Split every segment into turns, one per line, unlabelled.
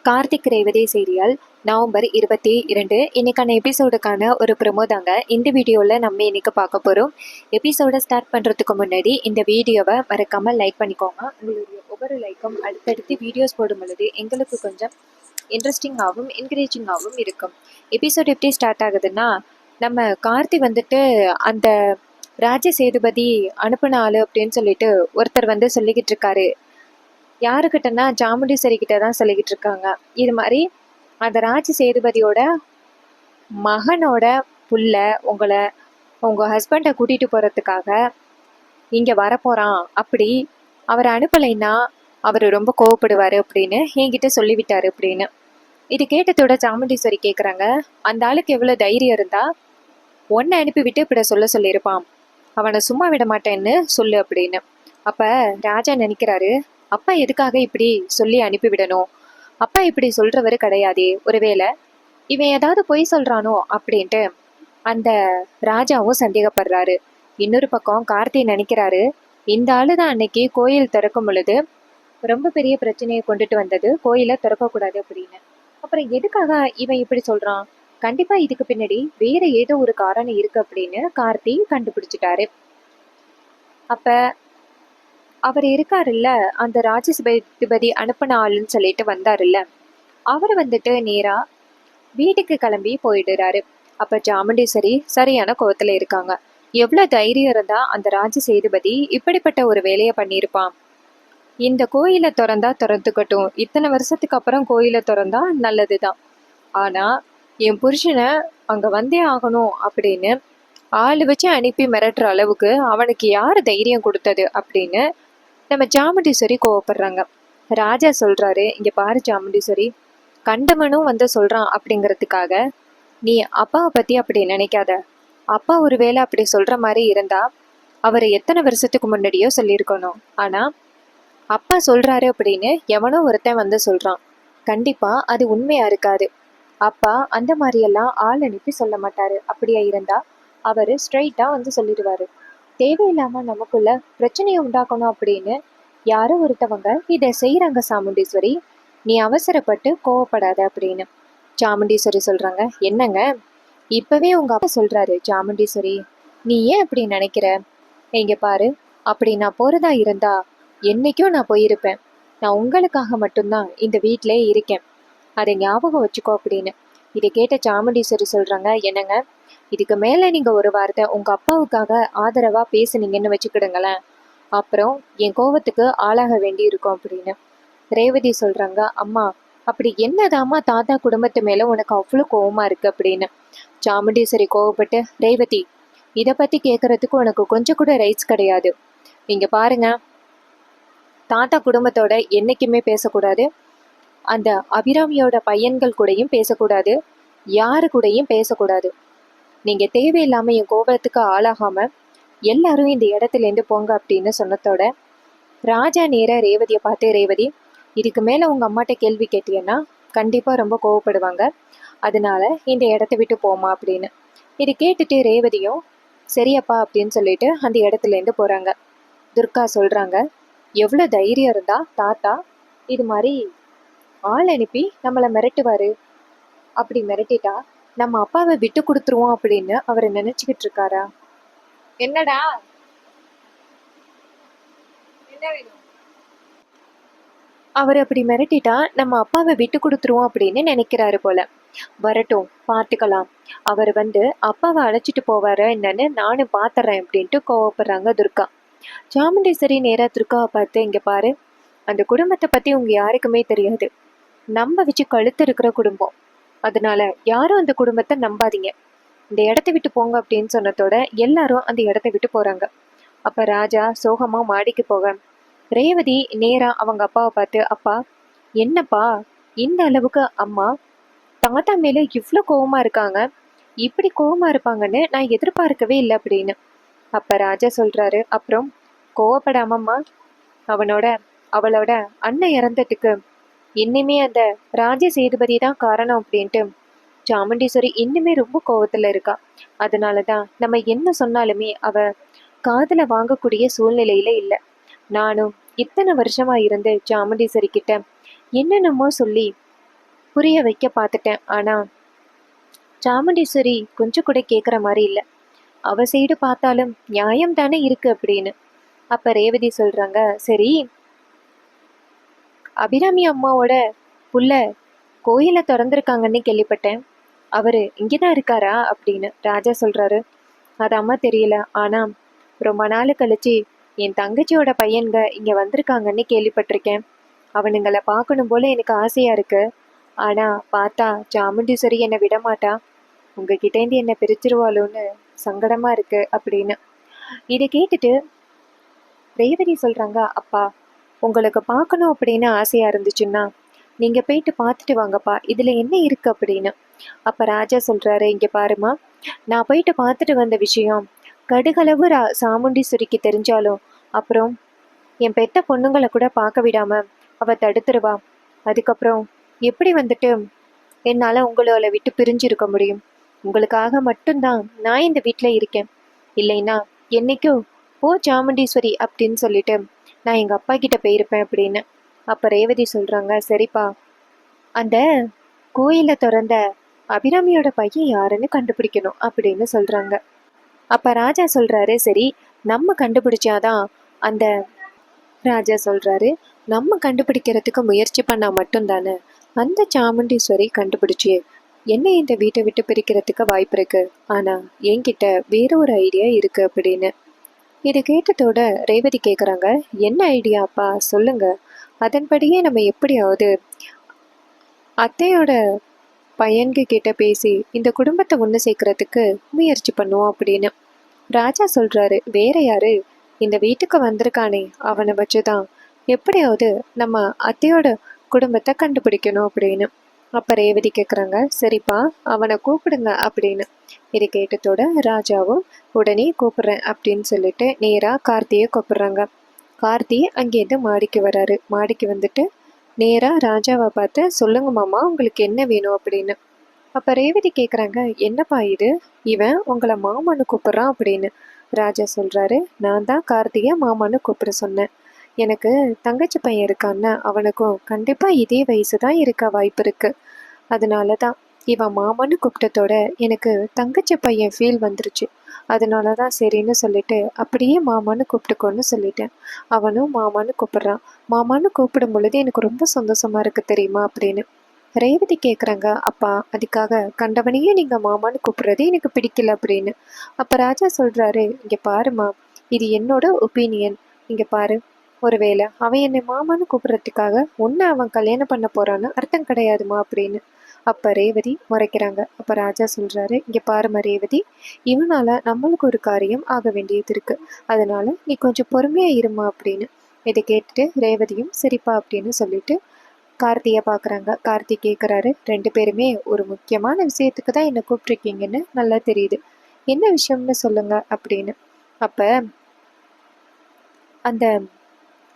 Karthik Revathi serial November 22 இன்னைக்கான எபிசோடுக்கான ஒரு promo தாங்க இந்த வீடியோவில் நம்ம இன்னைக்கு பார்க்க போகிறோம். எபிசோடை ஸ்டார்ட் பண்ணுறதுக்கு முன்னாடி இந்த வீடியோவை மறக்காமல் லைக் பண்ணிக்கோங்க. உங்களுடைய ஒவ்வொரு லைக்கும் அடுத்தடுத்து வீடியோஸ் போடும் பொழுது எங்களுக்கு கொஞ்சம் இன்ட்ரெஸ்டிங்காகவும் என்கரேஜிங்காகவும் இருக்கும். எபிசோட் எப்படி ஸ்டார்ட் ஆகுதுன்னா, நம்ம கார்த்தி வந்துட்டு அந்த ராஜ சேதுபதி அனுப்பின ஆளு அப்படின்னு சொல்லிட்டு ஒருத்தர் சொல்லிக்கிட்டு இருக்காரு. யாருக்கிட்டனா சாமுண்டீஸ்வரி கிட்ட தான் சொல்லிக்கிட்டு இருக்காங்க. இது மாதிரி அந்த ராஜ சேதுபதியோட மகனோட புள்ள உங்கள் ஹஸ்பண்டை கூட்டிகிட்டு போகிறதுக்காக இங்கே வரப்போகிறான், அப்படி அவரை அனுப்பலைன்னா அவர் ரொம்ப கோவப்படுவார் அப்படின்னு என்கிட்ட சொல்லிவிட்டார் அப்படின்னு. இது கேட்டதோட சாமுண்டீஸ்வரி கேட்குறாங்க, அந்த ஆளுக்கு எவ்வளோ தைரியம் இருந்தால் ஒன்றை அனுப்பிவிட்டு இப்படி சொல்லியிருப்பான், அவனை சும்மா விட மாட்டேன்னு சொல்லு அப்படின்னு. அப்போ ராஜா நினைக்கிறாரு, அப்பா எதுக்காக இப்படி சொல்லி அனுப்பிவிடணும், அப்பா இப்படி சொல்றவர் கிடையாதே, ஒருவேளை இவன் ஏதாவது பொய் சொல்றானோ அப்படின்ட்டு அந்த ராஜாவும் சந்தேகப்படுறாரு. இன்னொரு பக்கம் கார்த்தி நினைக்கிறாரு, இந்த ஆளுதான் அன்னைக்கு கோயில் திறக்கும் பொழுது ரொம்ப பெரிய பிரச்சனையை கொண்டுட்டு வந்தது, கோயிலை திறக்கக்கூடாது அப்படின்னு. அப்புறம் எதுக்காக இவன் இப்படி சொல்றான், கண்டிப்பா இதுக்கு பின்னாடி வேற ஏதோ ஒரு காரணம் இருக்கு அப்படின்னு கார்த்தி கண்டுபிடிச்சிட்டாரு. அப்ப அவர் இருக்காருல்ல, அந்த ராஜசபதி அனுப்பின ஆளுன்னு சொல்லிட்டு வந்தாருல்ல, அவர் நேரா வீட்டுக்கு கிளம்பி போயிடுறாரு. அப்ப சாமுண்டீஸ்வரி சரியான கோவத்துல இருக்காங்க. எவ்வளவு தைரியம் இருந்தா அந்த ராஜ சேதுபதி இப்படிப்பட்ட ஒரு வேலையை பண்ணியிருப்பான். இந்த கோயிலை திறந்தா திறந்துக்கட்டும், இத்தனை வருஷத்துக்கு அப்புறம் கோயிலை திறந்தா நல்லதுதான், ஆனா என் புருஷனை அங்க வந்தே ஆகணும் அப்படின்னு ஆளு வச்சு அனுப்பி மிரட்டுற அளவுக்கு அவனுக்கு யாரு தைரியம் கொடுத்தது அப்படின்னு நம்ம சாமுண்டீஸ்வரி கோவப்படுறாங்க. ராஜா சொல்றாரு, இங்க பாரு சாமுண்டீஸ்வரி, கண்டவனும் சொல்றான் அப்படிங்கிறதுக்காக நீ அப்பாவை பத்தி அப்படி நினைக்காத. அப்பா ஒருவேளை அப்படி சொல்ற மாதிரி இருந்தா அவர் எத்தனை வருஷத்துக்கு முன்னாடியோ சொல்லியிருக்கணும். ஆனா அப்பா சொல்றாரு அப்படின்னு எவனோ ஒருத்தன் சொல்றான், கண்டிப்பா அது உண்மையா இருக்காது. அப்பா அந்த மாதிரியெல்லாம் ஆள் அனுப்பி சொல்ல மாட்டாரு. அப்படியா இருந்தா அவரு ஸ்ட்ரைட்டா சொல்லிடுவாரு. தேவையில்லாம நமக்குள்ள பிரச்சனையை உண்டாக்கணும் அப்படின்னு யாரோ ஒருத்தவங்க இதை செய்யறாங்க சாமுண்டீஸ்வரி, நீ அவசரப்பட்டு கோவப்படாத அப்படின்னு சாமுண்டீஸ்வரி சொல்றாங்க. என்னங்க இப்பவே உங்க அப்பா சொல்றாரு சாமுண்டீஸ்வரி, நீ ஏன் அப்படி நினைக்கிற, இங்க பாரு, அப்படி நான் போறதா இருந்தா என்னைக்கும் நான் போயிருப்பேன். நான் உங்களுக்காக மட்டும்தான் இந்த வீட்டிலே இருக்கேன், அதை ஞாபகம் வச்சுக்கோ அப்படின்னு. இதை கேட்ட சாமுண்டீஸ்வரி சொல்றாங்க, என்னங்க இதுக்கு மேல நீங்க ஒரு வார்த்தை உங்க அப்பாவுக்காக ஆதரவா பேசுனீங்கன்னு வச்சுக்கிடுங்களேன், அப்புறம் என் கோவத்துக்கு ஆளாக வேண்டி இருக்கும் அப்படின்னு. ரேவதி சொல்றாங்க, அம்மா அப்படி என்னதாம்மா தாத்தா குடும்பத்து மேல உனக்கு அவ்வளவு கோவமா இருக்கு அப்படின்னு. சாமுண்டீஸ்வரி கோவப்பட்டு, ரேவதி இதை பத்தி கேட்கறதுக்கு உனக்கு கொஞ்சம் கூட ரைட்ஸ் கிடையாது. நீங்க பாருங்க, தாத்தா குடும்பத்தோட என்னைக்குமே பேசக்கூடாது, அந்த அபிராமியோட பையன்கள் கூடயும் பேசக்கூடாது, யாரு கூடயும் பேசக்கூடாது. நீங்க தேவையில்லாம என் கோபத்துக்கு ஆளாகாம எல்லாரும் இந்த இடத்துல இருந்து போங்க அப்படின்னு சொன்னதோட ராஜா நேர ரேவதியை பார்த்து, ரேவதி இதுக்கு மேல உங்க அம்மாட்ட கேள்வி கேட்டீங்கன்னா கண்டிப்பா ரொம்ப கோவப்படுவாங்க, அதனால இந்த இடத்த விட்டு போமா அப்படின்னு. இது கேட்டுட்டு ரேவதியும் சரியப்பா அப்படின்னு சொல்லிட்டு அந்த இடத்துல இருந்து போறாங்க. துர்கா சொல்றாங்க, எவ்வளவு தைரியம் இருந்தா தாத்தா இது மாதிரி ஆள் அனுப்பி நம்மளை மிரட்டுவாரு, அப்படி மிரட்டிட்டா நம்ம அப்பாவை விட்டு கொடுத்துருவோம் அப்படின்னு அவரை நினைச்சுக்கிட்டு இருக்காரா? என்னடா என்ன வேணும்? அவர் அப்படி மிரட்டிட்டா நம்ம அப்பாவை விட்டு கொடுத்துருவோம் அப்படின்னு நினைக்கிறாரு போல. வரட்டும் பார்த்துக்கலாம், அவர் அப்பாவை அழைச்சிட்டு போவாரு என்னன்னு நானும் பாத்துறேன் அப்படின்ட்டு கோவப்படுறாங்க துர்கா. சாமுண்டீஸ்வரி நேரா துர்காவை பார்த்து, இங்க பாரு, அந்த குடும்பத்தை பத்தி உங்க யாருக்குமே தெரியாது, நம்ப வச்சு கழுத்து இருக்கிற குடும்பம், அதனால யாரும் அந்த குடும்பத்தை நம்பாதீங்க, இந்த இடத்த விட்டு போங்க அப்படின்னு சொன்னதோட எல்லாரும் அந்த இடத்த விட்டு போறாங்க. அப்ப ராஜா சோகமா மாடிக்கு போக ரேவதி நேரா அவங்க அப்பாவை பார்த்து, அப்பா என்னப்பா இந்த அளவுக்கு அம்மா தாத்தா மேல இவ்வளோ கோவமா இருக்காங்க, இப்படி கோவமா இருப்பாங்கன்னு நான் எதிர்பார்க்கவே இல்லை அப்படின்னு. அப்ப ராஜா சொல்றாரு, அப்புறம் கோவப்படாமம்மா, அவளோட அண்ணன் இறந்ததுக்கு இன்னுமே அந்த ராஜ சேதுபதி தான் காரணம் அப்படின்ட்டு சாமுண்டீஸ்வரி இன்னுமே ரொம்ப கோவத்துல இருக்கா. அதனாலதான் நம்ம என்ன சொன்னாலுமே அவ காதுல வாங்கக்கூடிய சூழ்நிலையில இல்லை. நானும் இத்தனை வருஷமா இருந்து சாமுண்டீஸ்வரி கிட்ட என்னென்னமோ சொல்லி புரிய வைக்க பார்த்துட்டேன். ஆனால் சாமுண்டீஸ்வரி கொஞ்சம் கூட கேட்குற மாதிரி இல்லை. அவ சைடு பார்த்தாலும் நியாயம் தானே இருக்கு அப்படின்னு. அப்போ ரேவதி சொல்கிறாங்க, சரி அபிராமி அம்மாவோட புள்ள கோயிலை திறந்துருக்காங்கன்னு கேள்விப்பட்டேன், அவர் இங்கே தான் இருக்காரா அப்படின்னு. ராஜா சொல்கிறாரு, அது அம்மா தெரியல, ஆனால் ரொம்ப நாள் கழிச்சு என் தங்கச்சியோட பையன்க இங்கே வந்திருக்காங்கன்னு கேள்விப்பட்டிருக்கேன். அவனுங்களை பார்க்கணும் போல எனக்கு ஆசையாக இருக்கு. ஆனால் பார்த்தா சாமுண்டீஸ்வரி என்னை விட மாட்டா, உங்ககிட்டேருந்து என்னை பிரிச்சிருவாளோன்னு சங்கடமாக இருக்கு அப்படின்னு. இதை கேட்டுட்டு ரேவதி சொல்கிறாங்க, அப்பா உங்களுக்கு பார்க்கணும் அப்படின்னு ஆசையாக இருந்துச்சுன்னா நீங்கள் போயிட்டு பார்த்துட்டு வாங்கப்பா, இதில் என்ன இருக்குது அப்படின்னு. அப்போ ராஜா சொல்கிறாரு, இங்கே பாருமா, நான் போயிட்டு பார்த்துட்டு வந்த விஷயம் கடுகளவு சாமுண்டீஸ்வரிக்கு தெரிஞ்சாலும் அப்புறம் என் பெத்த பொண்ணுங்களை கூட பார்க்க விடாம அவள் தடுத்துருவா. அதுக்கப்புறம் எப்படி வந்துட்டு என்னால் உங்களோட விட்டு பிரிஞ்சிருக்க முடியும்? உங்களுக்காக மட்டும்தான் நான் இந்த வீட்டில் இருக்கேன். இல்லைன்னா என்னைக்கும் ஓ சாமுண்டீஸ்வரி அப்படின்னு சொல்லிட்டு நான் எங்கள் அப்பா கிட்ட போயிருப்பேன் அப்படின்னு. அப்போ ரேவதி சொல்கிறாங்க, சரிப்பா, அந்த கோயிலை திறந்த அபிராமியோட பையன் யாருன்னு கண்டுபிடிக்கணும் அப்படின்னு சொல்கிறாங்க. அப்போ ராஜா சொல்கிறாரு, சரி நம்ம கண்டுபிடிச்சாதான் அந்த ராஜா சொல்கிறாரு, நம்ம கண்டுபிடிக்கிறதுக்கு முயற்சி பண்ணால் மட்டும்தானே அந்த சாமுண்டீஸ்வரி கண்டுபிடிச்சி என்ன இந்த வீட்டை விட்டு பிரிக்கிறதுக்கு வாய்ப்பு இருக்கு. ஆனால் என்கிட்ட வேற ஒரு ஐடியா இருக்கு அப்படின்னு. இது கேட்டதோட ரேவதி கேட்குறாங்க, என்ன ஐடியாப்பா சொல்லுங்க, அதன்படியே நம்ம எப்படியாவது அத்தையோட பையன்கு கிட்ட பேசி இந்த குடும்பத்தை ஒன்று சேர்க்கறதுக்கு முயற்சி பண்ணுவோம் அப்படின்னு. ராஜா சொல்றாரு, வேற யாரு, இந்த வீட்டுக்கு வந்திருக்கானே அவனை வச்சுதான் எப்படியாவது நம்ம அத்தையோட குடும்பத்தை கண்டுபிடிக்கணும் அப்படின்னு. அப்ப ரேவதி கேட்குறாங்க, சரிப்பா அவனை கூப்பிடுங்க அப்படின்னு. இதை கேட்டதோட ராஜாவும் உடனே கூப்பிடுறேன் அப்படின்னு சொல்லிட்டு நேராக கார்த்தியை கூப்பிடுறாங்க. கார்த்தி அங்கேருந்து மாடிக்கு வராரு. மாடிக்கு வந்துட்டு நேராக ராஜாவை பார்த்து, சொல்லுங்க மாமா உங்களுக்கு என்ன வேணும் அப்படின்னு. அப்போ ரேவதி கேட்குறாங்க, என்னப்பா இது, இவன் உங்களை மாமான்னு கூப்பிட்றான் அப்படின்னு. ராஜா சொல்கிறாரு, நான் தான் கார்த்திகை மாமான்னு கூப்பிட சொன்னேன். எனக்கு தங்கச்சி பையன் இருக்கான்னு, அவனுக்கும் கண்டிப்பாக இதே வயசு தான் இருக்க வாய்ப்பு இருக்குது. அதனால தான் இவன் மாமான்னு கூப்பிட்டதோட எனக்கு தங்கச்சி பையன் ஃபீல் வந்துருச்சு. அதனால தான் சரின்னு சொல்லிட்டு அப்படியே மாமான்னு கூப்பிட்டுக்கோன்னு சொல்லிட்டேன். அவனும் மாமான்னு கூப்பிட்றான். மாமான்னு கூப்பிடும் பொழுது எனக்கு ரொம்ப சந்தோஷமா இருக்குது தெரியுமா அப்படின்னு. ரேவதி கேட்குறாங்க, அப்பா அதுக்காக கண்டவனையே நீங்கள் மாமான்னு கூப்பிட்றது எனக்கு பிடிக்கல அப்படின்னு. அப்போ ராஜா சொல்கிறாரு, இங்கே பாருமா, இது என்னோட ஒப்பீனியன். இங்கே பாரு, ஒருவேளை அவன் என்னை மாமான்னு கூப்பிட்றதுக்காக ஒன்று அவன் கல்யாணம் பண்ண போகிறான்னு அர்த்தம் கிடையாதுமா அப்படின்னு. அப்போ ரேவதி முறைக்கிறாங்க. அப்போ ராஜா சொல்கிறாரு, இங்கே பாருமா ரேவதி, இவனால் நம்மளுக்கு ஒரு காரியம் ஆக வேண்டியது இருக்குது, அதனால நீ கொஞ்சம் பொறுமையாக இருமா அப்படின்னு. இதை கேட்டுட்டு ரேவதியும் சரிப்பா அப்படின்னு சொல்லிட்டு கார்த்தியை பார்க்குறாங்க. கார்த்தி கேட்குறாரு, ரெண்டு பேருமே ஒரு முக்கியமான விஷயத்துக்கு தான் என்னை கூப்பிட்ருக்கீங்கன்னு நல்லா தெரியுது, என்ன விஷயம்னு சொல்லுங்க அப்படின்னு. அப்போ அந்த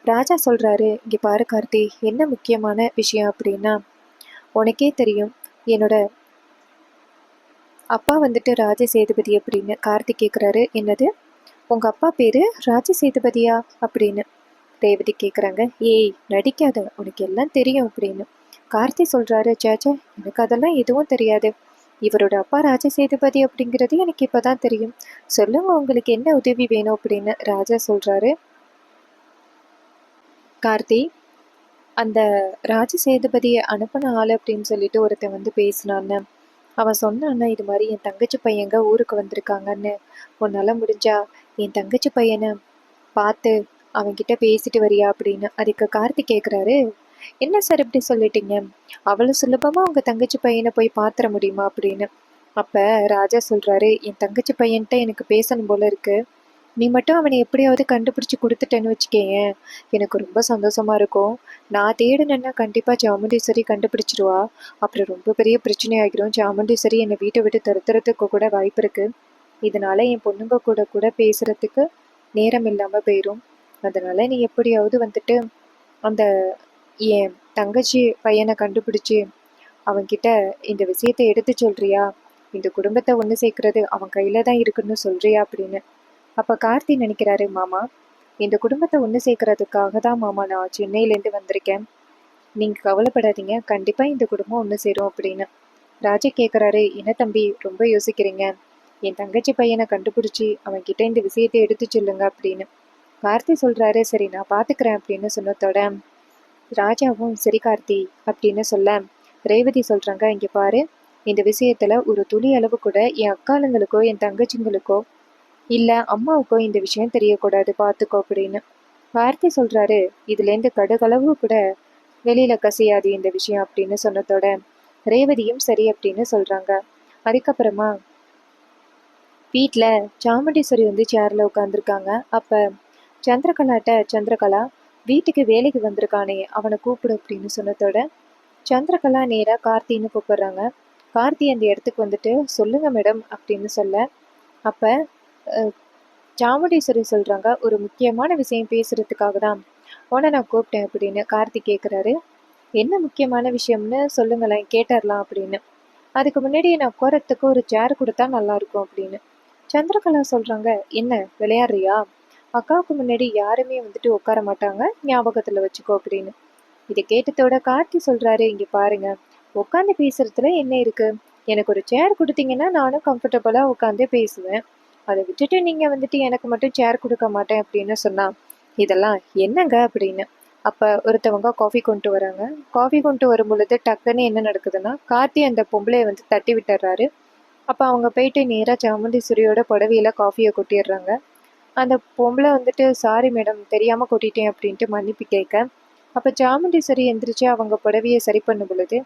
ராஜா சொல்கிறாரு, இங்கே பாரு கார்த்தி, என்ன முக்கியமான விஷயம் அப்படின்னா, உனக்கே தெரியும் என்னோட அப்பா வந்துட்டு ராஜ சேதுபதி அப்படின்னு. கார்த்தி கேட்குறாரு, என்னது உங்கள் அப்பா பேர் ராஜ சேதுபதியா அப்படின்னு. ரேவதி கேட்குறாங்க, ஏய் நடிக்காத, உனக்கு எல்லாம் தெரியும் அப்படின்னு. கார்த்தி சொல்கிறாரு, சேச்சா எனக்கு அதெல்லாம் எதுவும் தெரியாது, இவரோட அப்பா ராஜ சேதுபதி அப்படிங்கிறது எனக்கு இப்போ தான் தெரியும், சொல்லுங்க உங்களுக்கு என்ன உதவி வேணும் அப்படின்னு. ராஜா சொல்கிறாரு, கார்த்தி அந்த ராஜ சேதுபதியை அனுப்பின ஆள் அப்படின்னு சொல்லிட்டு ஒருத்தன் வந்து பேசினான்னு, அவன் சொன்னான்னா இது மாதிரி என் தங்கச்சி பையங்க ஊருக்கு வந்திருக்காங்கன்னு, உன்னால் முடிஞ்சா என் தங்கச்சி பையனை பார்த்து அவன்கிட்ட பேசிட்டு வரியா அப்படின்னு. அதுக்கு கார்த்தி கேட்குறாரு, என்ன சார் இப்படி சொல்லிட்டீங்க, அவ்வளோ சுலபமாக உங்கள் தங்கச்சி பையனை போய் பார்த்துட முடியுமா அப்படின்னு. அப்போ ராஜா சொல்கிறாரு, என் தங்கச்சி பையன்கிட்ட எனக்கு பேசணும் போல இருக்கு, நீ மட்டும் அவனை எப்படியாவது கண்டுபிடிச்சி கொடுத்துட்டேன்னு வச்சுக்கேன், எனக்கு ரொம்ப சந்தோஷமா இருக்கும். நான் தேடுனேன்னா கண்டிப்பாக சாமுண்டீஸ்வரி கண்டுபிடிச்சிருவா, அப்புறம் ரொம்ப பெரிய பிரச்சனை ஆகிரும், சாமுண்டீஸ்வரி என்னை வீட்டை விட்டு தருத்துறதுக்கு கூட வாய்ப்பு இருக்குது, இதனால என் பொண்ணுங்க கூட கூட பேசுகிறதுக்கு நேரம் இல்லாமல் போயிடும். அதனால நீ எப்படியாவது வந்துட்டு அந்த என் தங்கச்சி பையனை கண்டுபிடிச்சி அவன்கிட்ட இந்த விஷயத்தை எடுத்து சொல்றியா, இந்த குடும்பத்தை ஒன்று சேர்க்கறது அவன் கையில தான் இருக்குன்னு சொல்றியா அப்படின்னு. அப்போ கார்த்தி நினைக்கிறாரு, மாமா இந்த குடும்பத்தை ஒன்று சேர்க்கறதுக்காக தான் மாமா நான் சென்னையிலேருந்து வந்திருக்கேன், நீங்கள் கவலைப்படாதீங்க, கண்டிப்பாக இந்த குடும்பம் ஒன்று சேரும் அப்படின்னு. ராஜா கேட்குறாரு, என்ன தம்பி ரொம்ப யோசிக்கிறீங்க? என் தங்கச்சி பையனை கண்டுபிடிச்சி அவன்கிட்ட இந்த விஷயத்தை எடுத்து சொல்லுங்க அப்படின்னு. கார்த்தி சொல்கிறாரு, சரி நான் பார்த்துக்கிறேன் அப்படின்னு சொன்னதோட ராஜாவும் சரி கார்த்தி அப்படின்னு சொல்ல ரேவதி சொல்கிறாங்க, இங்கே பாரு, இந்த விஷயத்தில் ஒரு துளி அளவு கூட என் அக்காளுங்களுக்கோ என் தங்கச்சிங்களுக்கோ இல்லை அம்மாவுக்கோ இந்த விஷயம் தெரியக்கூடாது, பார்த்துக்கோ அப்படின்னு. கார்த்தி சொல்கிறாரு, இதுலேருந்து கடுகளவு கூட வெளியில கசியாது இந்த விஷயம் அப்படின்னு சொன்னதோட ரேவதியும் சரி அப்படின்னு சொல்கிறாங்க. அதுக்கப்புறமா வீட்டில் சாமுண்டீஸ்வரி வந்து சேரில் உட்காந்துருக்காங்க. அப்போ சந்திரகலா வீட்டுக்கு வேலைக்கு வந்திருக்கானே அவனை கூப்பிடு அப்படின்னு சொன்னதோட சந்திரகலா நேராக கார்த்தின்னு கூப்பிடுறாங்க. கார்த்தி அந்த இடத்துக்கு வந்துட்டு சொல்லுங்க மேடம் அப்படின்னு சொல்ல அப்போ சாமுண்டீஸ்வரி சொல்கிறாங்க, ஒரு முக்கியமான விஷயம் பேசுகிறதுக்காக தான் உன்னை நான் கூப்பிட்டேன் அப்படின்னு. கார்த்தி கேட்குறாரு, என்ன முக்கியமான விஷயம்னு சொல்லுங்களேன், கேட்டுடலாம் அப்படின்னு. அதுக்கு முன்னாடி நான் உட்காரத்துக்கு ஒரு சேர் கொடுத்தா நல்லாயிருக்கும் அப்படின்னு. சந்திரகலா சொல்கிறாங்க, என்ன விளையாடுறியா? அக்காவுக்கு முன்னாடி யாருமே வந்துட்டு உட்கார மாட்டாங்க, ஞாபகத்தில் வச்சுக்கோ அப்படின்னு. இதை கேட்டதோட கார்த்தி சொல்கிறாரு, இங்கே பாருங்க, உட்காந்து பேசுறதுல என்ன இருக்கு? எனக்கு ஒரு சேர் கொடுத்தீங்கன்னா நானும் கம்ஃபர்டபுளாக உட்காந்து பேசுவேன். அதை விட்டுட்டு நீங்கள் வந்துட்டு எனக்கு மட்டும் சேர் கொடுக்க மாட்டேன் அப்படின்னு சொன்னா இதெல்லாம் என்னங்க அப்படின்னு. அப்போ ஒருத்தவங்க காஃபி கொண்டு வராங்க. காஃபி கொண்டு வரும் பொழுது டக்குன்னு என்ன நடக்குதுன்னா கார்த்தி அந்த பொம்பளையை வந்து தட்டி விட்டுறாரு. அப்போ அவங்க போயிட்டு நேராக சாமுண்டீஸ்வரியோட புடவையில காஃபியை கொட்டிடுறாங்க. அந்த பொம்பளை வந்துட்டு சாரி மேடம் தெரியாமல் கொட்டிட்டேன் அப்படின்ட்டு மன்னிப்பு கேட்க அப்போ சாமுண்டீஸ்வரி எந்திரிச்சு அவங்க புடவையை சரி பண்ணும் பொழுது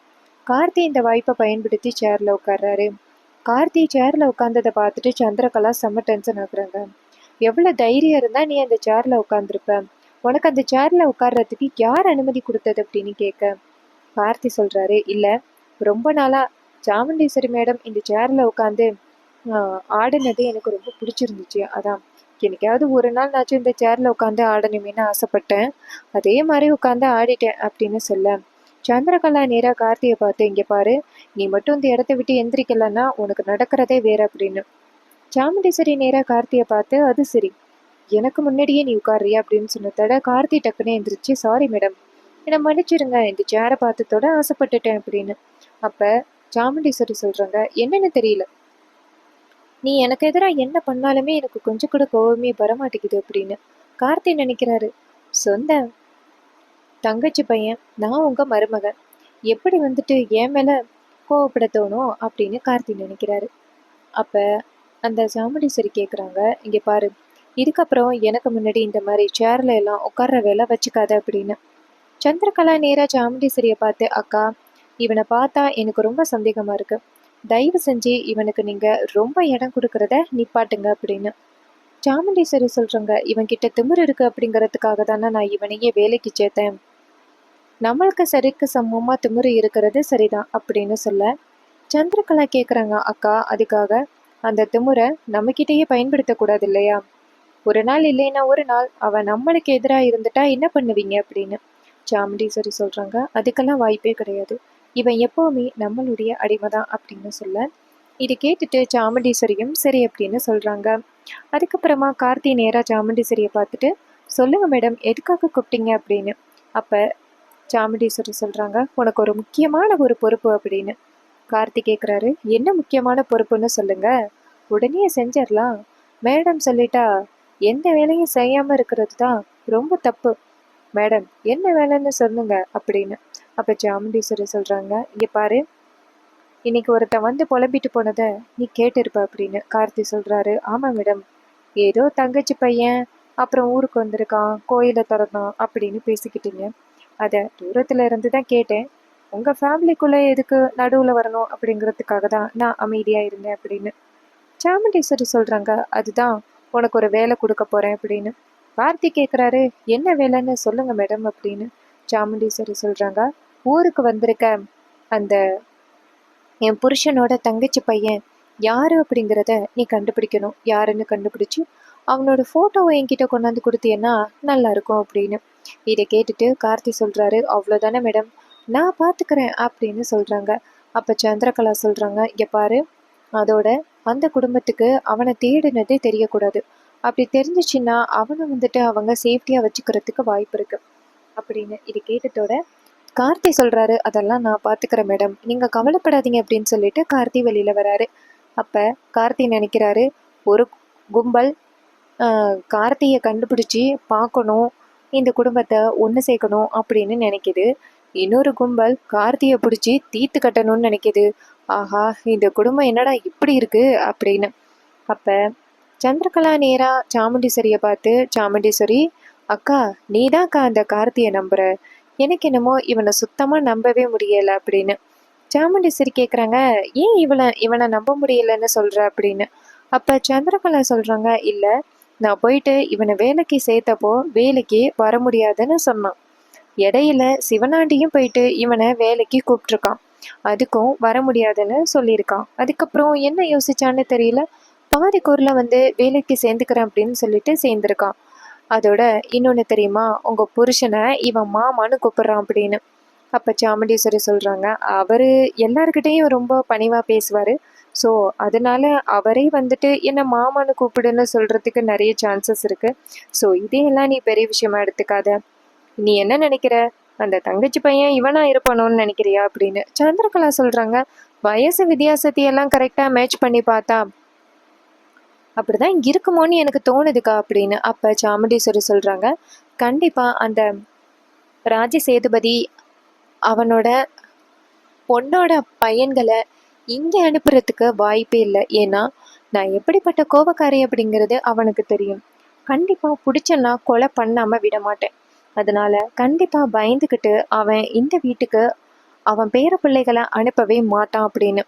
கார்த்தி இந்த வாய்ப்பை பயன்படுத்தி சேரில் உட்கார்றாரு. கார்த்தி சேரில் உட்காந்ததை பார்த்துட்டு சந்திரகலா செம்ம டென்ஷன் ஆகுறாங்க. எவ்வளோ தைரியம் இருந்தால் நீ அந்த சேரில் உட்காந்துருப்ப, உனக்கு அந்த சேரில் உட்கார்றதுக்கு யார் அனுமதி கொடுத்தது அப்படின்னு கேட்க கார்த்தி சொல்கிறாரு, இல்லை ரொம்ப நாளாக சாமுண்டீஸ்வரி மேடம் இந்த சேரில் உட்காந்து ஆடினது எனக்கு ரொம்ப பிடிச்சிருந்துச்சு, அதான் என்னைக்காவது ஒரு நாள் நாச்சும் இந்த சேரில் உட்காந்து ஆடணுமேனு ஆசைப்பட்டேன், அதே மாதிரி உட்காந்து ஆடிட்டேன் அப்படின்னு சொல்ல சந்திரகலா நேராக கார்த்தியை பார்த்து, இங்கே பாரு, நீ மட்டும் இந்த இடத்த விட்டு எந்திரிக்கலன்னா உனக்கு நடக்கிறதே வேற அப்படின்னு. சாமுண்டீஸ்வரி நேராக கார்த்தியை பார்த்து, அது சரி, எனக்கு முன்னாடியே நீ உட்காரியா அப்படின்னு சொன்னதோட கார்த்தி டக்குன்னு எந்திரிச்சு, சாரி மேடம், என்னை மன்னிச்சிருங்க, இந்த சேரை பார்த்ததோட ஆசைப்பட்டுட்டேன் அப்படின்னு. அப்போ சாமுண்டீஸ்வரி சொல்கிறாங்க, என்னன்னு தெரியல, நீ எனக்கு எதிராக என்ன பண்ணாலுமே எனக்கு கொஞ்சம் கூட கோவமே வரமாட்டேங்குது அப்படின்னு. கார்த்தி நினைக்கிறாரு, சொந்த தங்கச்சி பையன், நான் உங்கள் மருமகன், எப்படி வந்துட்டு என் மேலே கோவப்பட தோணும் அப்படின்னு கார்த்தி நினைக்கிறாரு. அப்போ அந்த சாமுண்டீஸ்வரி கேட்குறாங்க, இங்கே பாரு, இதுக்கப்புறம் எனக்கு முன்னாடி இந்த மாதிரி சேரில் எல்லாம் உட்கார்ற வேலை வச்சுக்காத அப்படின்னு. சந்திரகலா நேராக சாமுண்டீஸ்வரியை பார்த்து, அக்கா, இவனை பார்த்தா எனக்கு ரொம்ப சந்தேகமாக இருக்கு, தயவு செஞ்சு இவனுக்கு நீங்கள் ரொம்ப இடம் கொடுக்கறத நிப்பாட்டுங்க அப்படின்னு. சாமுண்டீஸ்வரி சொல்கிறாங்க, இவன்கிட்ட திமிரு இருக்கு அப்படிங்கிறதுக்காக தானே நான் இவனையே வேலைக்கு சேர்த்தேன், நம்மளுக்கு சரிக்கு சமமாக திமிரு இருக்கிறது சரிதான் அப்படின்னு சொல்ல சந்திரகலா கேட்குறாங்க, அக்கா, அதுக்காக அந்த திமுறை நம்மக்கிட்டேயே பயன்படுத்தக்கூடாது இல்லையா? ஒரு நாள் இல்லைன்னா ஒரு நாள் அவன் நம்மளுக்கு எதிராக இருந்துட்டா என்ன பண்ணுவீங்க அப்படின்னு. சாமுண்டீஸ்வரி சொல்கிறாங்க, அதுக்கெல்லாம் வாய்ப்பே கிடையாது, இவன் எப்போவுமே நம்மளுடைய அடிமை தான் அப்படின்னு சொல்ல இது கேட்டுட்டு சாமுண்டீஸ்வரியும் சரி அப்படின்னு சொல்கிறாங்க. அதுக்கப்புறமா கார்த்தி நேராக சாமுண்டீஸ்வரியை பார்த்துட்டு, சொல்லுங்க மேடம், எதுக்காக கூப்பிட்டீங்க அப்படின்னு. அப்போ சாமுண்டீஸ்வரி சொல்கிறாங்க, உனக்கு ஒரு முக்கியமான ஒரு பொறுப்பு அப்படின்னு. கார்த்தி கேட்குறாரு, என்ன முக்கியமான பொறுப்புன்னு சொல்லுங்க, உடனே செஞ்சிடலாம், மேடம் சொல்லிட்டா எந்த வேலையும் செய்யாமல் இருக்கிறது தான் ரொம்ப தப்பு, மேடம் என்ன வேலைன்னு சொல்லுங்க அப்படின்னு. அப்போ சாமுண்டீஸ்வரி சொல்கிறாங்க, இங்கே பாரு, இன்னைக்கு ஒருத்தன் வந்து புலம்பிட்டு போனதை நீ கேட்டிருப்ப அப்படின்னு. கார்த்தி சொல்கிறாரு, ஆமாம் மேடம், ஏதோ தங்கச்சி பையன் அப்புறம் ஊருக்கு வந்திருக்கான், கோயிலை திறந்தான் அப்படின்னு பேசிக்கிட்டீங்க, அதை தூரத்தில் இருந்து தான் கேட்டேன், உங்கள் ஃபேமிலிக்குள்ளே எதுக்கு நடுவில் வரணும் அப்படிங்கிறதுக்காக தான் நான் அமைதியாக இருந்தேன் அப்படின்னு. சாமுண்டீஸ்வரி சொல்கிறாங்க, அதுதான் உனக்கு ஒரு வேலை கொடுக்க போகிறேன் அப்படின்னு. கார்த்தி கேட்குறாரு, என்ன வேலைன்னு சொல்லுங்கள் மேடம் அப்படின்னு. சாமுண்டீஸ்வரி சொல்கிறாங்க, ஊருக்கு வந்திருக்க அந்த என் புருஷனோட தங்கச்சி பையன் யார் அப்படிங்கிறத நீ கண்டுபிடிக்கணும், யாருன்னு கண்டுபிடிச்சி அவனோட ஃபோட்டோவை என்கிட்ட கொண்டாந்து கொடுத்தீங்கன்னா நல்லாயிருக்கும் அப்படின்னு. இதை கேட்டுட்டு கார்த்தி சொல்கிறாரு, அவ்வளோதானே மேடம், நான் பார்த்துக்கிறேன் அப்படின்னு சொல்கிறாங்க. அப்போ சந்திரகலா சொல்கிறாங்க, இங்கே பாரு, அதோட அந்த குடும்பத்துக்கு அவனை தேடினதே தெரியக்கூடாது, அப்படி தெரிஞ்சிச்சின்னா அவனை வந்துட்டு அவங்க சேஃப்டியாக வச்சுக்கிறதுக்கு வாய்ப்பு இருக்குது அப்படின்னு. இது கேட்டதோட கார்த்தி சொல்கிறாரு, அதெல்லாம் நான் பார்த்துக்கிறேன் மேடம், நீங்கள் கவலைப்படாதீங்க அப்படின்னு சொல்லிட்டு கார்த்தி வெளியில் வராரு. அப்போ கார்த்தி நினைக்கிறாரு, ஒரு கும்பல் கார்த்தியை கண்டுபிடிச்சி பார்க்கணும், இந்த குடும்பத்தை ஒன்று சேர்க்கணும் அப்படின்னு நினைக்கிது. இன்னொரு கும்பல் கார்த்தியை பிடிச்சி தீர்த்து கட்டணும்னு நினைக்கிது. ஆஹா, இந்த குடும்பம் என்னடா இப்படி இருக்கு அப்படின்னு. அப்போ சந்திரகலா நேராக சாமுண்டீஸ்வரியை பார்த்து, சாமுண்டீஸ்வரி அக்கா, நீதான்க்கா அந்த கார்த்தியை நம்புற, எனக்கு என்னமோ இவனை சுத்தமாக நம்பவே முடியலை அப்படின்னு. சாமுண்டீஸ்வரி கேட்குறாங்க, ஏன் இவனை நம்ப முடியலைன்னு சொல்கிற அப்படின்னு. அப்போ சந்திரகலா சொல்கிறாங்க, இல்லை, நான் போயிட்டு இவனை வேலைக்கு சேர்த்தப்போ வேலைக்கு வர முடியாதுன்னு சொன்னான். இடையில சிவனாண்டியும் போயிட்டு இவனை வேலைக்கு கூப்பிட்ருக்கான், அதுக்கும் வர முடியாதுன்னு சொல்லியிருக்கான். அதுக்கப்புறம் என்ன யோசிச்சான்னு தெரியல, பாதி கூரில் வேலைக்கு சேர்ந்துக்கிறேன் அப்படின்னு சொல்லிட்டு சேர்ந்துருக்கான். அதோட இன்னொன்று தெரியுமா, உங்கள் புருஷனை இவன் மாமான்னு கூப்பிட்றான் அப்படின்னு. அப்போ சாமுண்டீஸ்வரி சொல்கிறாங்க, அவர் எல்லாருக்கிட்டேயும் ரொம்ப பணிவாக பேசுவார், ஸோ அதனால் அவரே என்ன மாமான்னு கூப்பிடுன்னு சொல்கிறதுக்கு நிறைய சான்சஸ் இருக்குது. ஸோ இதையெல்லாம் நீ பெரிய விஷயமா எடுத்துக்காத. நீ என்ன நினைக்கிற, அந்த தங்கச்சி பையன் இவனா இருப்பானோன்னு நினைக்கிறியா அப்படின்னு சந்திரகலா சொல்கிறாங்க. வயசு வித்தியாசத்தையெல்லாம் கரெக்டாக மேட்ச் பண்ணி பார்த்தா அப்படிதான் இருக்குமோன்னு எனக்கு தோணுதுக்கா அப்படின்னு. அப்போ சாமுண்டீஸ்வரி சொல்கிறாங்க, கண்டிப்பாக அந்த ராஜ சேதுபதி அவனோட பொண்ணோட பையன்களை இங்கே அனுப்புறதுக்கு வாய்ப்பே இல்லை. ஏன்னா நான் எப்படிப்பட்ட கோபக்காரி அப்படிங்கிறது அவனுக்கு தெரியும். கண்டிப்பாக பிடிச்சன்னா கொலை பண்ணாமல் விட மாட்டேன். அதனால கண்டிப்பாக பயந்துக்கிட்டு அவன் இந்த வீட்டுக்கு அவன் பேர பிள்ளைகளை அனுப்பவே மாட்டான் அப்படின்னு.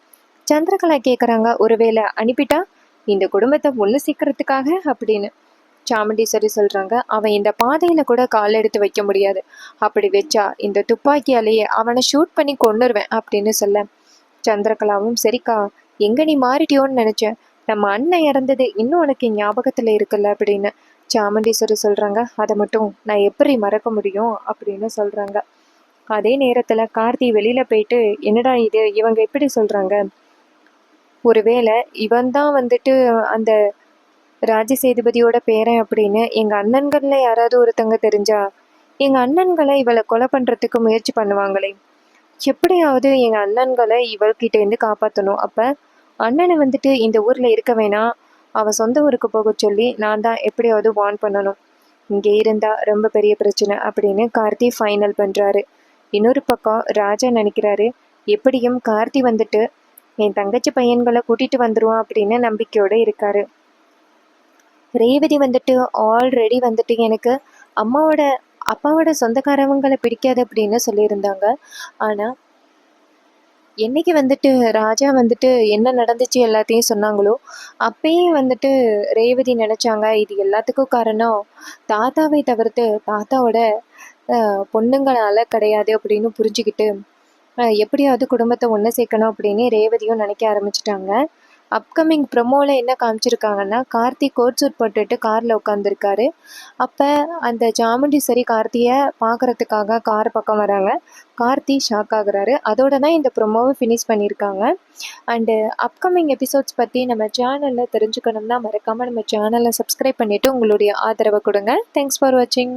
சந்திரகலா கேட்குறாங்க, ஒருவேளை அனுப்பிட்டா இந்த குடும்பத்தை ஒன்று சீக்கிரத்துக்காக அப்படின்னு. சாமுண்டீஸ்வரி சொல்கிறாங்க, அவன் இந்த பாதையில் கூட கால் எடுத்து வைக்க முடியாது, அப்படி வச்சா இந்த துப்பாக்கியாலேயே அவனை ஷூட் பண்ணி கொண்டுருவேன் அப்படின்னு சொல்ல, சந்திரகலாவும் சரிக்கா, எங்கே நீ மாறிட்டியோன்னு நினச்சேன், நம்ம அண்ணன் இறந்தது இன்னும் உனக்கு ஞாபகத்தில் இருக்குல்ல அப்படின்னு. சாமுண்டீஸ்வரி சொல்கிறாங்க, அதை மட்டும் நான் எப்படி மறக்க முடியும் அப்படின்னு சொல்கிறாங்க. அதே நேரத்தில் கார்த்தி வெளியில் போயிட்டு, என்னடா இது, இவங்க எப்படி சொல்கிறாங்க, ஒருவேளை இவன் தான் அந்த ராஜசேதுபதியோட பேரன் அப்படின்னு எங்கள் அண்ணன்களில் யாராவது ஒருத்தங்க தெரிஞ்சா எங்கள் அண்ணன்களை இவளை கொலை பண்ணுறதுக்கு முயற்சி பண்ணுவாங்களே, எப்படியாவது எங்கள் அண்ணன்களை இவள்கிட்டேருந்து காப்பாற்றணும். அப்போ அண்ணனை இந்த ஊரில் இருக்க வேணாம், அவள் சொந்த ஊருக்கு போக சொல்லி நான் தான் எப்படியாவது வார்ன் பண்ணணும், இங்கே இருந்தால் ரொம்ப பெரிய பிரச்சனை அப்படின்னு கார்த்தி ஃபைனல் பண்ணுறாரு. இன்னொரு பக்கம் ராஜா நினைக்கிறாரு, எப்படியும் கார்த்தி என் தங்கச்சி பையன்களை கூட்டிகிட்டு வந்துடுவான் அப்படின்னு நம்பிக்கையோடு இருக்காரு. ரேவதி ஆல்ரெடி எனக்கு அப்பாவோட சொந்தக்காரவங்களை பிடிக்காது அப்படின்னு சொல்லியிருந்தாங்க. ஆனால் என்னைக்கு ராஜா என்ன நடந்துச்சு எல்லாத்தையும் சொன்னாங்களோ அப்பயே ரேவதி நினச்சாங்க, இது எல்லாத்துக்கும் காரணம் தாத்தாவை தவிர்த்து தாத்தாவோட பொண்ணுங்களால் கிடையாது அப்படின்னு புரிஞ்சுக்கிட்டு எப்படியாவது குடும்பத்தை ஒன்று சேர்க்கணும் அப்படின்னு ரேவதியும் நினைக்க ஆரம்பிச்சிட்டாங்க. அப்கமிங் ப்ரொமோவில் என்ன காமிச்சிருக்காங்கன்னா, கார்த்தி கோட் சூட் போட்டுட்டு காரில் உட்காந்துருக்காரு. அப்போ அந்த சாமுண்டீஸ்வரி கார்த்தியை பார்க்குறதுக்காக கார் பக்கம் வராங்க. கார்த்தி ஷாக் ஆகுறாரு. அதோட தான் இந்த ப்ரொமோவை ஃபினிஷ் பண்ணியிருக்காங்க. அண்டு அப்கமிங் எபிசோட்ஸ் பற்றி நம்ம சேனலில் தெரிஞ்சுக்கணும்னா மறக்காமல் நம்ம சேனலை சப்ஸ்கிரைப் பண்ணிவிட்டு உங்களுடைய ஆதரவை கொடுங்க. தேங்க்ஸ் ஃபார் வாட்சிங்.